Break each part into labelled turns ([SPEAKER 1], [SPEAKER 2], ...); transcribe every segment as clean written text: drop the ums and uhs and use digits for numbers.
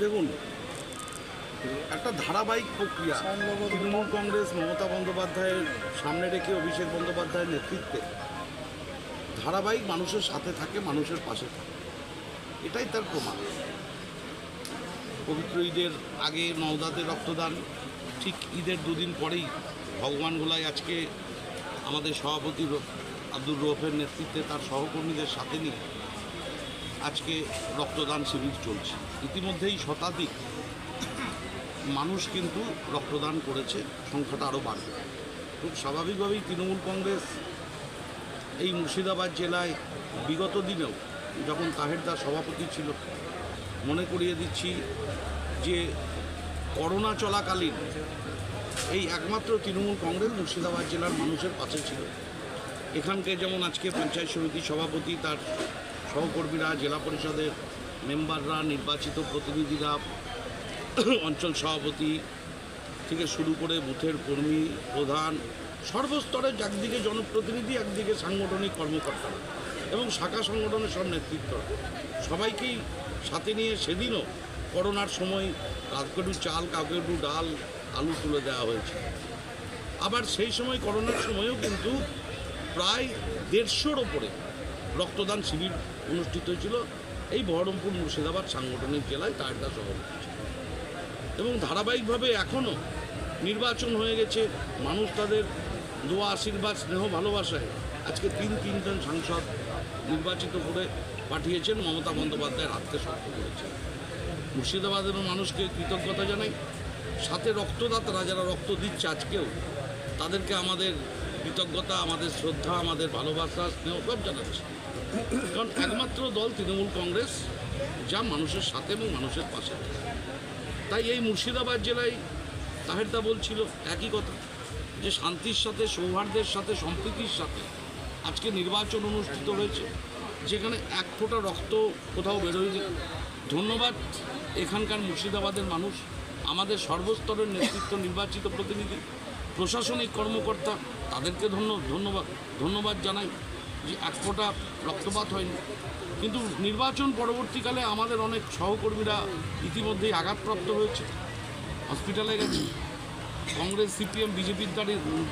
[SPEAKER 1] দেখুন, একটা ধারাবাহিক প্রক্রিয়া তৃণমূল কংগ্রেস মমতা বন্দ্যোপাধ্যায়ের সামনে রেখে অভিষেক বন্দ্যোপাধ্যায়ের নেতৃত্বে ধারাবাহিক মানুষের সাথে থাকে, মানুষের পাশে থাকে, এটাই তার প্রমাণ। পবিত্র ঈদের আগে নওদাতে রক্তদান, ঠিক ঈদের দুদিন পরেই ভগবানগোলায় আজকে আমাদের সভাপতি আব্দুর রৌফের নেতৃত্বে তার সহকর্মীদের সাথে নিয়ে আজকে রক্তদান শিবির চলছে। ইতিমধ্যেই শতাধিক মানুষ কিন্তু রক্তদান করেছে, সংখ্যাটা আরও বাড়বে। খুব স্বাভাবিকভাবেই তৃণমূল কংগ্রেস এই মুর্শিদাবাদ জেলায় বিগত দিনেও যখন তাহেরদার সভাপতি ছিল, মনে করিয়ে দিচ্ছি যে করোনা চলাকালীন এই একমাত্র তৃণমূল কংগ্রেস মুর্শিদাবাদ জেলার মানুষের পাশে ছিল। এখানকে যেমন আজকে পঞ্চায়েত সমিতির সভাপতি, তার সহকর্মীরা, জেলা পরিষদের মেম্বাররা, নির্বাচিত প্রতিনিধিরা, অঞ্চল সভাপতি থেকে শুরু করে বুথের কর্মী, প্রধান, সর্বস্তরের একদিকে জনপ্রতিনিধি, একদিকে সাংগঠনিক কর্মকর্তারা এবং শাখা সংগঠনের সব নেতৃত্ব, সবাইকেই সাথে নিয়ে সেদিনও করোনার সময় কাউকে একটু চাল, কাউকে একটু ডাল, আলু তুলে দেওয়া হয়েছে। আবার সেই সময় করোনার সময়ও কিন্তু প্রায় 150-র ওপরে রক্তদান শিবির অনুষ্ঠিত হয়েছিল এই বহরমপুর মুর্শিদাবাদ সাংগঠনিক জেলায় তাহেরদা সভাপতি ছিল। এবং ধারাবাহিকভাবে এখনও নির্বাচন হয়ে গেছে, মানুষ তাদের দোয়া, আশীর্বাদ, স্নেহ, ভালোবাসায় আজকে তিনজন সাংসদ নির্বাচিত করে পাঠিয়েছেন, মমতা বন্দ্যোপাধ্যায়ের হাতকে শক্ত করেছেন। মুর্শিদাবাদের মানুষকে কৃতজ্ঞতা জানাই, সাথে রক্তদাতারা যারা রক্ত দিচ্ছে আজকেও তাদেরকে আমাদের কৃতজ্ঞতা, আমাদের শ্রদ্ধা, আমাদের ভালোবাসা, স্নেহ সব জানাচ্ছি। কারণ একমাত্র দল তৃণমূল কংগ্রেস যা মানুষের সাথে এবং মানুষের পাশে। তাই এই মুর্শিদাবাদ জেলায় তাহেরদা বলছিল একই কথা, যে শান্তির সাথে, সৌহার্দ্যের সাথে, সম্প্রীতির সাথে আজকে নির্বাচন অনুষ্ঠিত হয়েছে, যেখানে এক ফোঁটা রক্ত কোথাও বেরোয়নি। ধন্যবাদ এখানকার মুর্শিদাবাদের মানুষ, আমাদের সর্বস্তরের নেতৃত্ব, নির্বাচিত প্রতিনিধি, প্রশাসনিক কর্মকর্তা, তাদেরকে ধন্যবাদ জানাই যে এক ফোঁটা রক্তপাত হয়নি। কিন্তু নির্বাচন পরবর্তীকালে আমাদের অনেক সহকর্মীরা ইতিমধ্যেই আঘাতপ্রাপ্ত হয়েছে, হসপিটালে গেছে, কংগ্রেস, সিপিএম, বিজেপির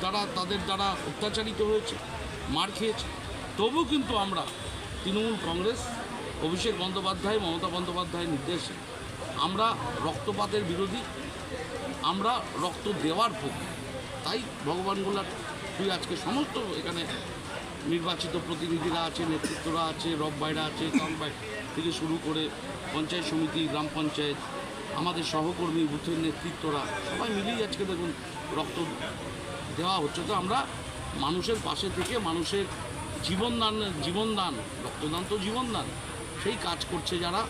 [SPEAKER 1] দ্বারা তাদের দ্বারা অত্যাচারিত হয়েছে, মার খেয়েছে। তবু কিন্তু আমরা তৃণমূল কংগ্রেস, অভিষেক বন্দ্যোপাধ্যায়, মমতা বন্দ্যোপাধ্যায়ের নির্দেশে আমরা রক্তপাতের বিরোধী, আমরা রক্ত দেওয়ার পক্ষে। তাই ভগবানগোলার তুই আজকে সমস্ত এখানে নির্বাচিত প্রতিনিধিরা আছে, নেতৃত্বরা আছে, রব ভাইরা আছে, কাম ভাই থেকে শুরু করে পঞ্চায়েত সমিতি, গ্রাম পঞ্চায়েত, আমাদের সহকর্মী, বুথের নেতৃত্বরা সবাই মিলেই আজকে দেখুন রক্ত দেওয়া হচ্ছে। তো আমরা মানুষের পাশে থেকে মানুষের জীবনদান, রক্তদান তো জীবনদান, সেই কাজ করছে যারা,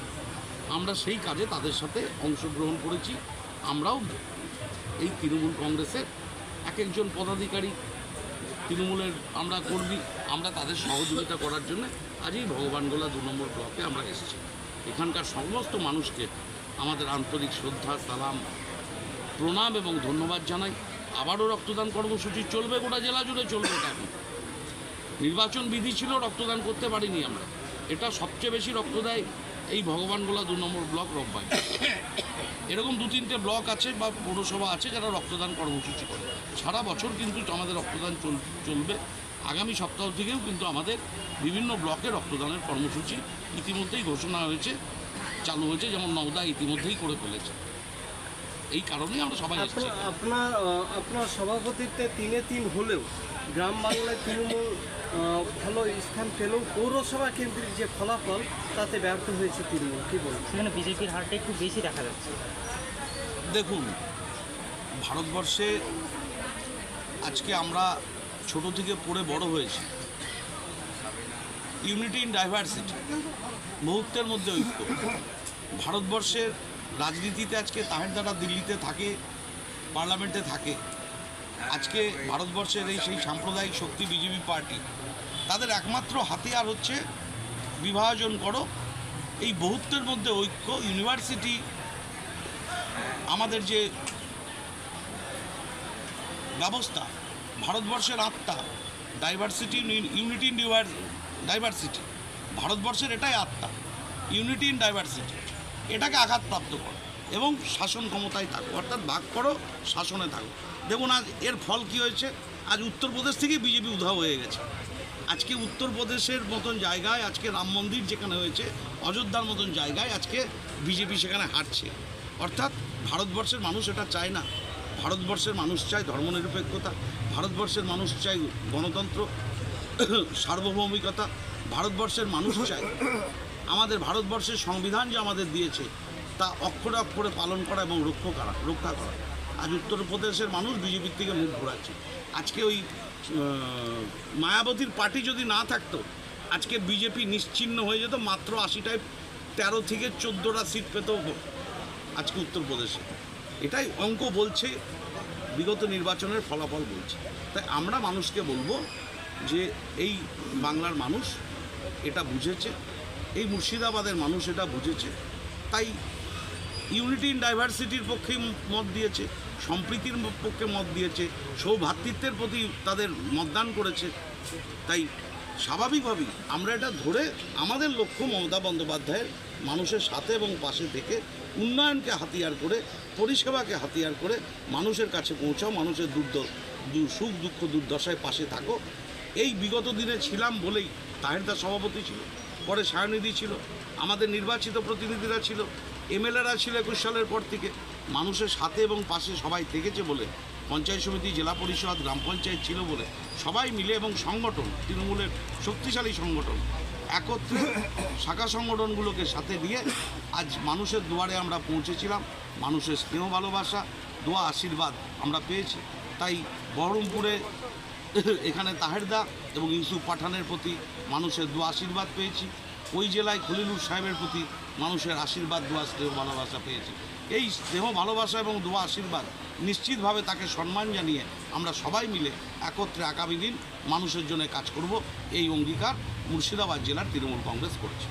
[SPEAKER 1] আমরা সেই কাজে তাদের সাথে অংশগ্রহণ করেছি। আমরাও এই তৃণমূল কংগ্রেসের একজন পদাধিকারী, তৃণমূলের আমরা কর্মী, আমরা তাদের সহযোগিতা করার জন্য আজ এই ভগবানগোলা 2 নম্বর ব্লকে আমরা এসেছি। এখানকার সমস্ত মানুষকে আমাদের আন্তরিক শ্রদ্ধা, সালাম, প্রণাম এবং ধন্যবাদ জানাই। আবারও রক্তদান কর্মসূচি চলবে, গোটা জেলা জুড়ে চলবে। এটা এখন নির্বাচন বিধি ছিল, রক্তদান করতে পারিনি আমরা। এটা সবচেয়ে বেশি রক্ত দেয় এই ভগবানগোলা 2 নম্বর ব্লক, রব্বাই। এরকম 2-3টে ব্লক আছে বা পৌরসভা আছে যারা রক্তদান কর্মসূচি করে। সারা বছর কিন্তু আমাদের রক্তদান চলবে। আগামী সপ্তাহ থেকেও কিন্তু আমাদের বিভিন্ন ব্লকে রক্তদানের কর্মসূচি ইতিমধ্যেই ঘোষণা হয়েছে, চালু হয়েছে, যেমন নওদা ইতিমধ্যেই করে ফেলেছে। এই কারণেই আমরা সবাই এসেছি।
[SPEAKER 2] আপনার সভাপতিত্বে 3-3 হলেও গ্রাম বাংলায় তৃণমূল ভালো স্থান পেলেও পৌরসভা কেন্দ্রিক যে ফলাফল তাতে ব্যর্থ হয়েছে তৃণমূল, কী বলুন?
[SPEAKER 3] সেখানে বিজেপির হারটা একটু বেশি দেখা যাচ্ছে।
[SPEAKER 1] দেখুন, ভারতবর্ষে আজকে আমরা ছোট থেকে পড়ে বড় হয়েছি, ইউনিটি ইন ডাইভার্সিটি, বহুত্বের মধ্যে ঐক্য। ভারতবর্ষের রাজনীতিতে আজকে তাহেরদারা দিল্লিতে থাকে, পার্লামেন্টে থাকে। আজকে ভারতবর্ষের সেই সাম্প্রদায়িক শক্তি বিজেপি পার্টি, তাদের একমাত্র হাতিয়ার হচ্ছে বিভাজন করো। এই বহুত্বের মধ্যে ঐক্য, ইউনিভার্সিটি, আমাদের যে ব্যবস্থা, ভারতবর্ষের আত্মা, ডাইভার্সিটি, ইউনিটি ইন ডাইভার্সিটি, ভারতবর্ষের এটাই আত্মা, ইউনিটি ইন ডাইভার্সিটি। এটাকে আঘাতপ্রাপ্ত করে। এবং শাসন ক্ষমতায় থাকো, অর্থাৎ ভাগ করো, শাসনে থাকো। দেখুন আজ এর ফল কী হয়েছে, আজ উত্তরপ্রদেশ থেকেই বিজেপি উধাও হয়ে গেছে। আজকে উত্তরপ্রদেশের মতন জায়গায়, আজকে রাম মন্দির যেখানে হয়েছে, অযোধ্যার মতন জায়গায় আজকে বিজেপি সেখানে হারছে। অর্থাৎ ভারতবর্ষের মানুষ এটা চায় না। ভারতবর্ষের মানুষ চায় ধর্মনিরপেক্ষতা, ভারতবর্ষের মানুষ চায় গণতন্ত্র, সার্বভৌমিকতা। ভারতবর্ষের মানুষ চায় আমাদের ভারতবর্ষের সংবিধান যে আমাদের দিয়েছে তা অক্ষরে অক্ষরে পালন করা এবং রক্ষা করা। আজ উত্তরপ্রদেশের মানুষ বিজেপির থেকে মুখ ঘোরাচ্ছে। আজকে ওই মায়াবতীর পার্টি যদি না থাকতো, আজকে বিজেপি নিশ্চিহ্ন হয়ে যেত। মাত্র 80টায় 13 থেকে 14টা সিট পেত আজকে উত্তরপ্রদেশে। এটাই অঙ্ক বলছে, বিগত নির্বাচনের ফলাফল বলছে। তাই আমরা মানুষকে বলবো যে এই বাংলার মানুষ এটা বুঝেছে, এই মুর্শিদাবাদের মানুষ এটা বুঝেছে। তাই ইউনিটি ইন ডাইভার্সিটির পক্ষেই মত দিয়েছে, সম্প্রীতির পক্ষে মত দিয়েছে, সৌভ্রাতৃত্বের প্রতি তাদের মতদান করেছে। তাই স্বাভাবিকভাবেই আমরা এটা ধরে আমাদের লক্ষ্য মমতা বন্দ্যোপাধ্যায়ের মানুষের সাথে এবং পাশে থেকে উন্নয়নকে হাতিয়ার করে, পরিষেবাকে হাতিয়ার করে মানুষের কাছে পৌঁছাও, মানুষের সুখ দুঃখ দুর্দশায় পাশে থাকো। এই বিগত দিনে ছিলাম বলেই তাহেরদা সভাপতি ছিল, পরে সায়নিধি ছিল, আমাদের নির্বাচিত প্রতিনিধিরা ছিল, এমএলএরা ছিল 21 সালের পর থেকে। মানুষের সাথে এবং পাশে সবাই থেকেছে বলে, পঞ্চায়েত সমিতি, জেলা পরিষদ, গ্রাম পঞ্চায়েত ছিল বলে সবাই মিলে এবং সংগঠন, তৃণমূলের শক্তিশালী সংগঠন একত্রে শাখা সংগঠনগুলোকে সাথে নিয়ে আজ মানুষের দুয়ারে আমরা পৌঁছেছিলাম। মানুষের স্নেহ ভালোবাসা, দোয়া, আশীর্বাদ আমরা পেয়েছি। তাই বহরমপুরে এখানে তাহেরদা এবং ইউসুফ পাঠানের প্রতি মানুষের দোয়া আশীর্বাদ পেয়েছি। ওই জেলায় খলিলুর সাহেবের প্রতি মানুষের আশীর্বাদ, দোয়া, স্নেহ ভালোবাসা পেয়েছি। এই স্নেহ ভালোবাসা এবং দোয়া আশীর্বাদ নিশ্চিতভাবে তাকে সম্মান জানিয়ে আমরা সবাই মিলে একত্রে আগামী দিন মানুষের জন্য কাজ করব, এই অঙ্গীকার মুর্শিদাবাদ জেলার তৃণমূল কংগ্রেস করেছে।